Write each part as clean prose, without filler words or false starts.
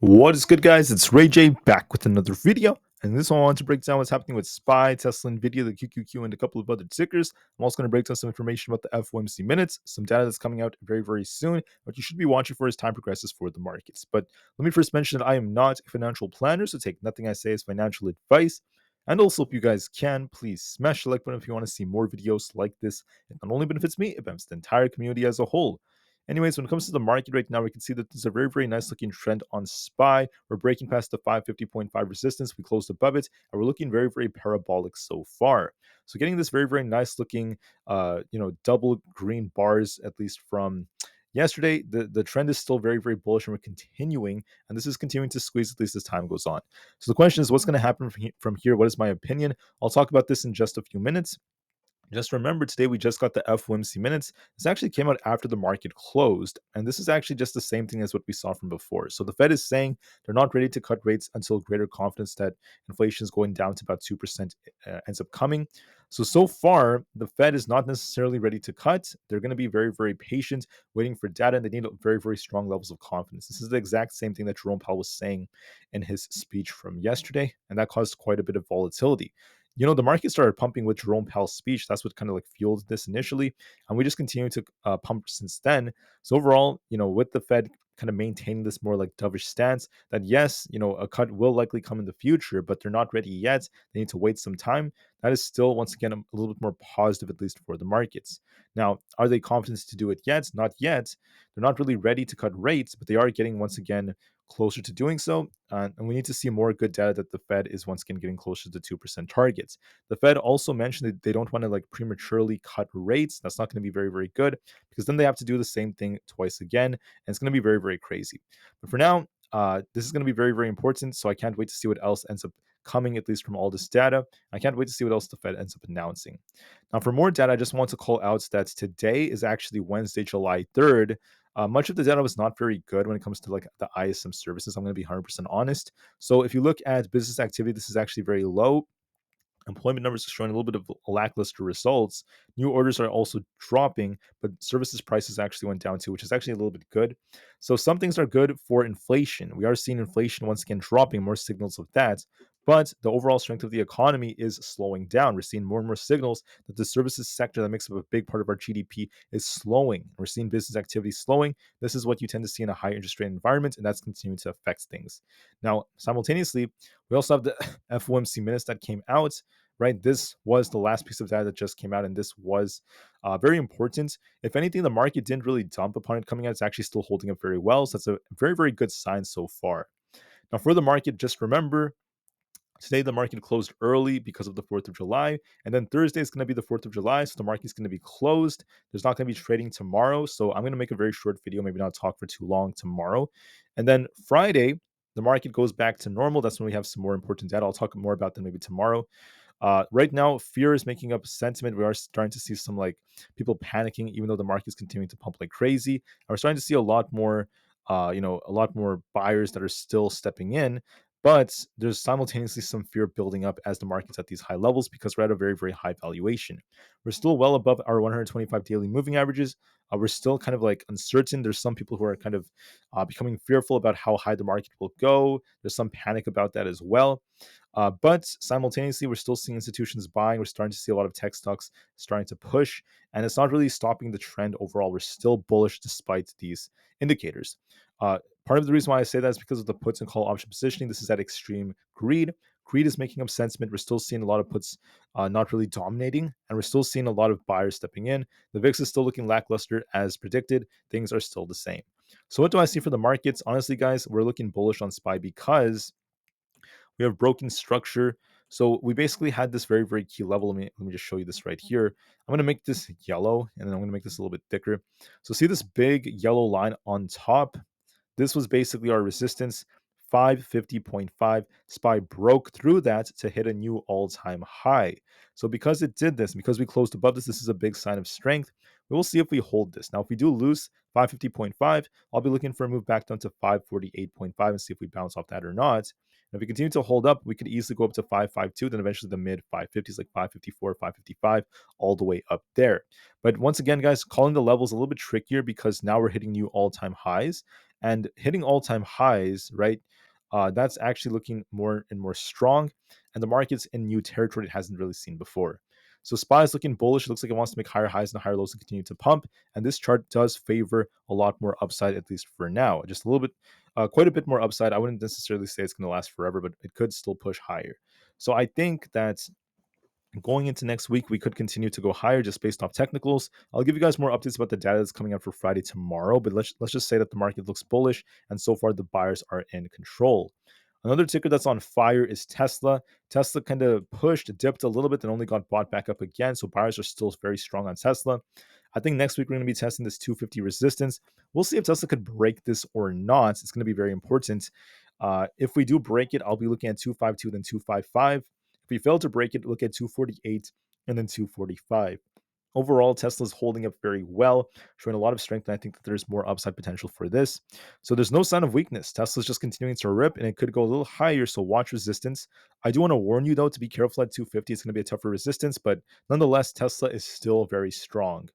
What is good, guys? It's Rey-Jay back with another video. And this one I want to break down what's happening with SPY, Tesla, Nvidia, the QQQ, and a couple of other tickers. I'm also going to break down some information about the FOMC minutes, some data that's coming out very, very soon, what you should be watching for as time progresses for the markets. But let me first mention that I am not a financial planner, so take nothing I say as financial advice. And also, if you guys can, please smash the like button if you want to see more videos like this. It not only benefits me, it benefits the entire community as a whole. Anyways, when it comes to the market right now, we can see that there's a very, very nice looking trend on SPY. We're breaking past the 550.5 resistance. We closed above it, and we're looking very, very parabolic so far. So getting this very, very nice looking, double green bars, at least from yesterday. The trend is still very, very bullish, and we're continuing, and this is continuing to squeeze at least as time goes on. So the question is, what's going to happen from here? What is my opinion? I'll talk about this in just a few minutes. Just remember, today we just got the FOMC minutes. This actually came out after the market closed, and this is actually just the same thing as what we saw from before. So the Fed is saying they're not ready to cut rates until greater confidence that inflation is going down to about 2% ends up coming. So far, the Fed is not necessarily ready to cut. They're going to be very, very patient, waiting for data, and they need very, very strong levels of confidence. This is the exact same thing that Jerome Powell was saying in his speech from yesterday, and that caused quite a bit of volatility. The market started pumping with Jerome Powell's speech. That's what kind of like fueled this initially, and we just continue to pump since then. So overall, with the Fed kind of maintaining this more like dovish stance, that yes, a cut will likely come in the future, but they're not ready yet. They need to wait some time. That is still once again a little bit more positive, at least for the markets. Now, are they confident to do it yet? Not yet. They're not really ready to cut rates, but they are getting once again closer to doing so. And we need to see more good data that the Fed is once again getting closer to 2% targets. The Fed also mentioned that they don't want to like prematurely cut rates. That's not going to be very, very good because then they have to do the same thing twice again. And it's going to be very, very crazy. But for now, this is going to be very, very important. So I can't wait to see what else ends up coming, at least from all this data. I can't wait to see what else the Fed ends up announcing. Now, for more data, I just want to call out that today is actually Wednesday, July 3rd. Much of the data was not very good when it comes to like the ISM services. I'm going to be 100% honest. So if you look at business activity, this is actually very low. Employment numbers are showing a little bit of lackluster results. New orders are also dropping, but services prices actually went down too, which is actually a little bit good. So some things are good for inflation. We are seeing inflation once again dropping, more signals of that. But the overall strength of the economy is slowing down. We're seeing more and more signals that the services sector that makes up a big part of our GDP is slowing. We're seeing business activity slowing. This is what you tend to see in a high interest rate environment, and that's continuing to affect things. Now, simultaneously, we also have the FOMC minutes that came out, right? This was the last piece of data that just came out, and this was very important. If anything, the market didn't really dump upon it coming out. It's actually still holding up very well. So that's a very, very good sign so far. Now, for the market, just remember, today the market closed early because of the 4th of July, and then Thursday is going to be the 4th of July, so the market's going to be closed. There's not going to be trading tomorrow, so I'm going to make a very short video, maybe not talk for too long tomorrow. And then Friday, the market goes back to normal. That's when we have some more important data. I'll talk more about them maybe tomorrow. Right now, fear is making up sentiment. We are starting to see some like people panicking, even though the market is continuing to pump like crazy. And we're starting to see a lot more, a lot more buyers that are still stepping in. But there's simultaneously some fear building up as the market's at these high levels because we're at a very, very high valuation. We're still well above our 125 daily moving averages. We're still kind of like uncertain. There's some people who are kind of becoming fearful about how high the market will go. There's some panic about that as well. But simultaneously, we're still seeing institutions buying. We're starting to see a lot of tech stocks starting to push, and it's not really stopping the trend overall. We're still bullish despite these indicators. Part of the reason why I say that is because of the puts and call option positioning. This is that extreme greed. Greed is making up sentiment. We're still seeing a lot of puts not really dominating, and we're still seeing a lot of buyers stepping in. The VIX is still looking lackluster as predicted. Things are still the same. So what do I see for the markets? Honestly, guys, we're looking bullish on SPY because we have broken structure. So we basically had this very, very key level. Let me just show you this right here. I'm going to make this yellow, and then I'm going to make this a little bit thicker. So see this big yellow line on top? This was basically our resistance, 550.5. SPY broke through that to hit a new all-time high. So because it did this, because we closed above this, this is a big sign of strength. We will see if we hold this. Now, if we do lose 550.5, I'll be looking for a move back down to 548.5 and see if we bounce off that or not. And if we continue to hold up, we could easily go up to 552, then eventually the mid 550s, like 554, 555, all the way up there. But once again, guys, calling the levels a little bit trickier because now we're hitting new all-time highs. and hitting all-time highs, right? That's actually looking more and more strong, and the market's in new territory it hasn't really seen before. So SPY is looking bullish. It looks like it wants to make higher highs and higher lows and continue to pump. And this chart does favor a lot more upside, at least for now. Just a little bit, quite a bit more upside. I wouldn't necessarily say it's going to last forever, but it could still push higher. So I think that going into next week, we could continue to go higher just based off technicals. I'll give you guys more updates about the data that's coming out for Friday tomorrow, but let's just say that the market looks bullish, and so far the buyers are in control. Another ticker that's on fire is Tesla. Tesla kind of pushed, dipped a little bit, then only got bought back up again. So buyers are still very strong on Tesla. I think next week we're going to be testing this 250 resistance. We'll see if Tesla could break this or not. It's going to be very important. If we do break it, I'll be looking at 252, then 255. If we fail to break it, look at 248 and then 245. Overall, Tesla's holding up very well, showing a lot of strength, and I think that there's more upside potential for this. So there's no sign of weakness. Tesla's just continuing to rip, and it could go a little higher, so watch resistance. I do want to warn you, though, to be careful at 250. It's going to be a tougher resistance, but nonetheless, Tesla is still very strong.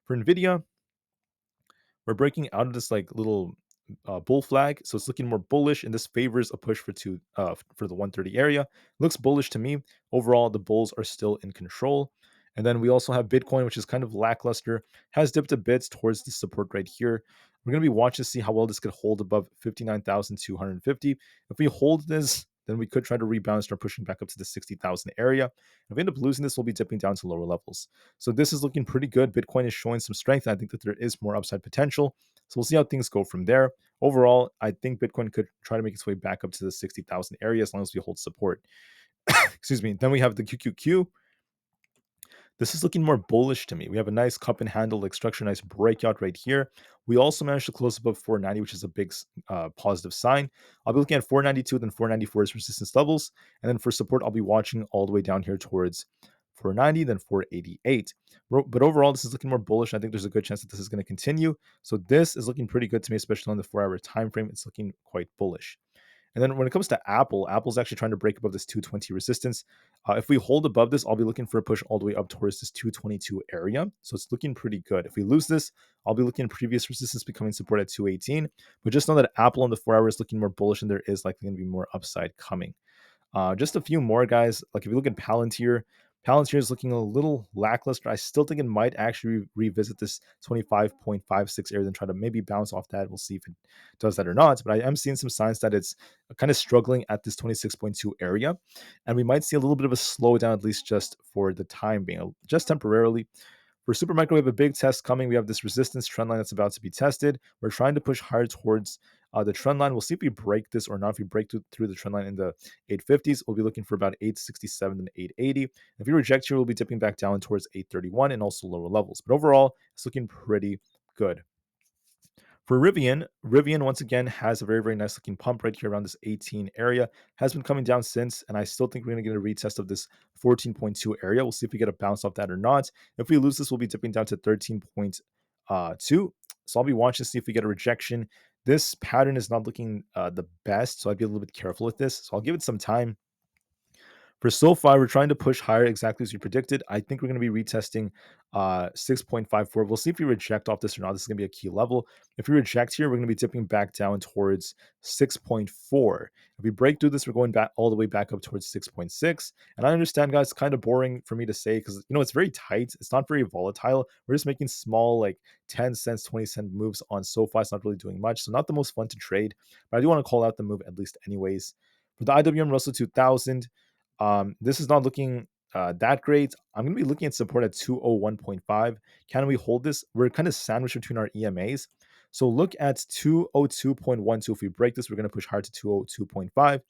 For Nvidia, we're breaking out of this like little bull flag, so it's looking more bullish, and this favors a push for the 130 area. Looks bullish to me. Overall, the bulls are still in control. And then we also have Bitcoin, which is kind of lackluster, has dipped a bit towards the support right here. We're going to be watching to see how well this could hold above 59,250. If we hold this, then we could try to rebound and start pushing back up to the 60,000 area. If we end up losing this, we'll be dipping down to lower levels. So this is looking pretty good. Bitcoin is showing some strength. I think that there is more upside potential. So we'll see how things go from there. Overall, I think Bitcoin could try to make its way back up to the 60,000 area as long as we hold support. Excuse me. Then we have the QQQ. This is looking more bullish to me. We have a nice cup and handle like structure, nice breakout right here. We also managed to close above 490, which is a big positive sign. I'll be looking at 492, then 494 as resistance levels. And then for support, I'll be watching all the way down here towards 490, then 488. But overall, this is looking more bullish. I think there's a good chance that this is going to continue. So this is looking pretty good to me, especially on the 4-hour time frame. It's looking quite bullish. And then when it comes to Aapl, Apple's actually trying to break above this 220 resistance. If we hold above this, I'll be looking for a push all the way up towards this 222 area. So it's looking pretty good. If we lose this, I'll be looking at previous resistance becoming support at 218. But just know that Aapl on the 4-hour is looking more bullish, and there is likely going to be more upside coming. Just a few more guys. Like if you look at Palantir, Palantir is looking a little lackluster. I still think it might actually revisit this 25.56 area and try to maybe bounce off that. We'll see if it does that or not. But I am seeing some signs that it's kind of struggling at this 26.2 area. And we might see a little bit of a slowdown, at least just for the time being, just temporarily. For Supermicro, we have a big test coming. We have this resistance trend line that's about to be tested. We're trying to push higher towards the trend line. We'll see if we break this or not. If we break through the trend line in the 850s, we'll be looking for about 867 and 880. If we reject here, we'll be dipping back down towards 831 and also lower levels. But overall, it's looking pretty good. For RIVN once again has a very, very nice looking pump right here around this 18 area. Has been coming down since, and I still think we're going to get a retest of this 14.2 area. We'll see if we get a bounce off that or not. If we lose this, we'll be dipping down to 13.2. So I'll be watching to see if we get a rejection. This pattern is not looking the best, so I'd be a little bit careful with this. So I'll give it some time. For SoFi, we're trying to push higher exactly as we predicted. I think we're going to be retesting 6.54. We'll see if we reject off this or not. This is going to be a key level. If we reject here, we're going to be dipping back down towards 6.4. If we break through this, we're going back all the way back up towards 6.6. And I understand, guys, it's kind of boring for me to say because, it's very tight. It's not very volatile. We're just making small, like 10 cents, 20-cent moves on SoFi. It's not really doing much. So not the most fun to trade. But I do want to call out the move at least anyways. For the IWM Russell 2000, this is not looking that great. I'm going to be looking at support at 201.5. Can we hold this? We're kind of sandwiched between our EMAs. So look at 202.12. If we break this, we're going to push hard to 202.5.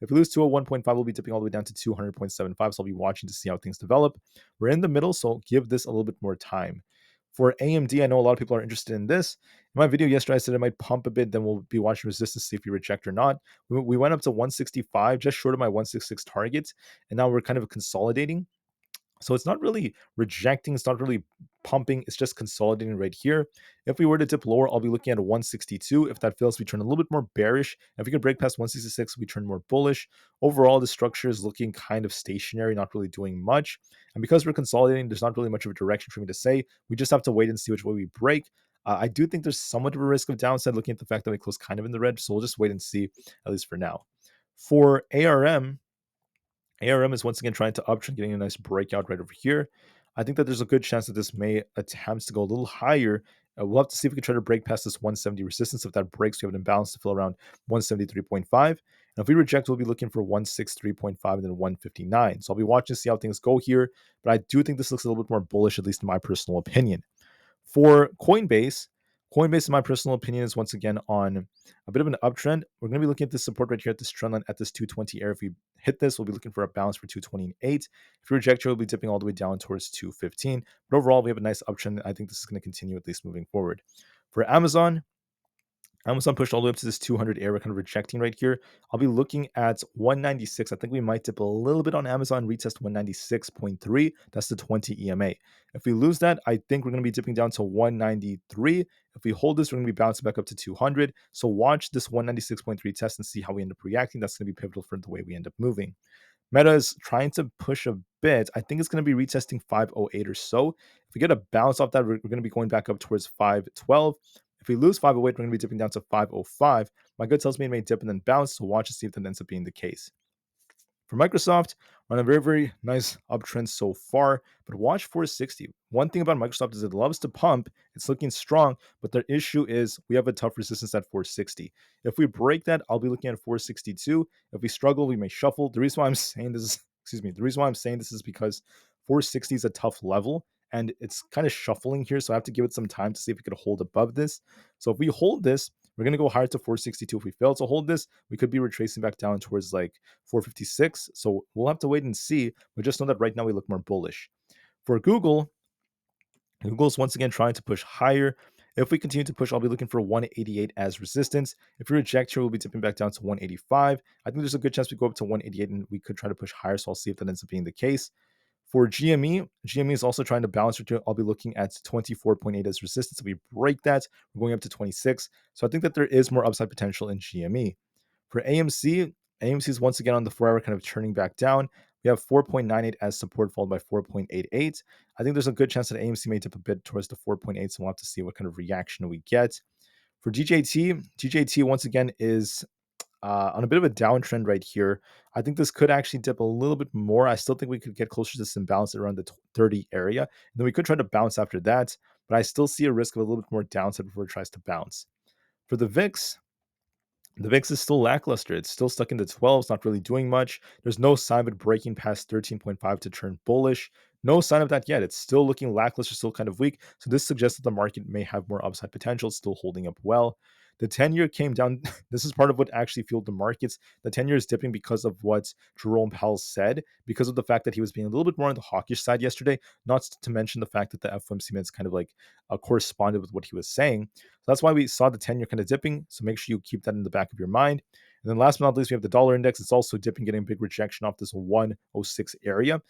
If we lose 201.5, we'll be dipping all the way down to 200.75. So I'll be watching to see how things develop. We're in the middle, so give this a little bit more time. For AMD, I know a lot of people are interested in this. In my video yesterday, I said it might pump a bit. Then we'll be watching resistance, see if we reject or not. We went up to 165, just short of my 166 target. And now we're kind of consolidating. So it's not really rejecting. It's not really pumping. It's just consolidating right here. If we were to dip lower, I'll be looking at a 162. If that fails, we turn a little bit more bearish. If we can break past 166, we turn more bullish. Overall, the structure is looking kind of stationary, not really doing much. And because we're consolidating, there's not really much of a direction for me to say. We just have to wait and see which way we break. I do think there's somewhat of a risk of downside looking at the fact that we closed kind of in the red. So we'll just wait and see, at least for now. For ARM is once again trying to uptrend, getting a nice breakout right over here. I think that there's a good chance that this may attempt to go a little higher. We'll have to see if we can try to break past this 170 resistance. If that breaks, we have an imbalance to fill around 173.5. And if we reject, we'll be looking for 163.5 and then 159. So I'll be watching to see how things go here. But I do think this looks a little bit more bullish, at least in my personal opinion. For Coinbase, in my personal opinion, is once again on a bit of an uptrend. We're going to be looking at this support right here at this trend line at this 220 area. If we hit this, we'll be looking for a bounce for 228. If we reject it, we'll be dipping all the way down towards 215. But overall, we have a nice uptrend. I think this is going to continue at least moving forward. For Amazon pushed all the way up to this 200 area, kind of rejecting right here. I'll be looking at 196. I think we might dip a little bit on Amazon, retest 196.3. That's the 20 EMA. If we lose that, I think we're going to be dipping down to 193. If we hold this, we're going to be bouncing back up to 200. So watch this 196.3 test and see how we end up reacting. That's going to be pivotal for the way we end up moving. Meta is trying to push a bit. I think it's going to be retesting 508 or so. If we get a bounce off that, we're going to be going back up towards 512. If we lose 508, we're going to be dipping down to 505. My gut tells me it may dip and then bounce, so watch to see if that ends up being the case. For Microsoft, we're on a very, very nice uptrend so far, but watch 460. One thing about Microsoft is it loves to pump. It's looking strong, but the issue is we have a tough resistance at 460. If we break that, I'll be looking at 462. If we struggle, we may shuffle. The reason why I'm saying this is, the reason why I'm saying this is because 460 is a tough level, and it's kind of shuffling here, so I have to give it some time to see if we could hold above this. So if we hold this, we're going to go higher to 462. If we fail to hold this, we could be retracing back down towards like 456. So we'll have to wait and see. But just know that right now we look more bullish. For Google's once again trying to push higher. If we continue to push, I'll be looking for 188 as resistance. If we reject here, we'll be tipping back down to 185. I think there's a good chance we go up to 188 and we could try to push higher. So I'll see if that ends up being the case. For GME is also trying to bounce. I'll be looking at 24.8 as resistance. If we break that, we're going up to 26. So I think that there is more upside potential in GME. For AMC is once again on the 4 hour kind of turning back down. We have 4.98 as support, followed by 4.88. I think there's a good chance that AMC may dip a bit towards the 4.8, so we'll have to see what kind of reaction we get. For GJT once again is on a bit of a downtrend right here. I think this could actually dip a little bit more. I still think we could get closer to this imbalance around the 30 area. And then we could try to bounce after that, but I still see a risk of a little bit more downside before it tries to bounce. For the VIX is still lackluster. It's still stuck in the 12s, not really doing much. There's no sign of it breaking past 13.5 to turn bullish. No sign of that yet. It's still looking lackluster, still kind of weak. So this suggests that the market may have more upside potential. It's still holding up well. The 10-year came down. This is part of what actually fueled the markets. The 10-year is dipping because of what Jerome Powell said, because of the fact that he was being a little bit more on the hawkish side yesterday, not to mention the fact that the FOMC minutes kind of like corresponded with what he was saying. So that's why we saw the 10-year kind of dipping. So make sure you keep that in the back of your mind. And then last but not least, we have the dollar index. It's also dipping, getting a big rejection off this 106 area.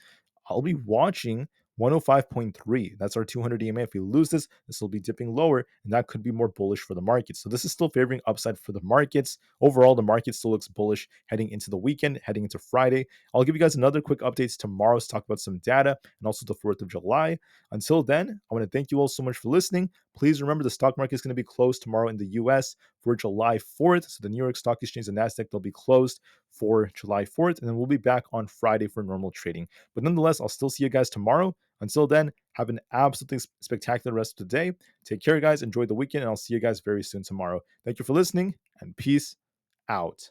I'll be watching 105.3. That's our 200 EMA. If we lose this, this will be dipping lower, and that could be more bullish for the market. So this is still favoring upside for the markets. Overall, the market still looks bullish heading into the weekend, heading into Friday. I'll give you guys another quick update tomorrow to talk about some data and also the 4th of July. Until then, I want to thank you all so much for listening. Please remember the stock market is going to be closed tomorrow in the US for July 4th. So the New York Stock Exchange and NASDAQ, they'll be closed for July 4th, and then we'll be back on Friday for normal trading. But nonetheless, I'll still see you guys tomorrow. Until then, have an absolutely spectacular rest of the day. Take care, guys. Enjoy the weekend, and I'll see you guys very soon tomorrow. Thank you for listening, and peace out.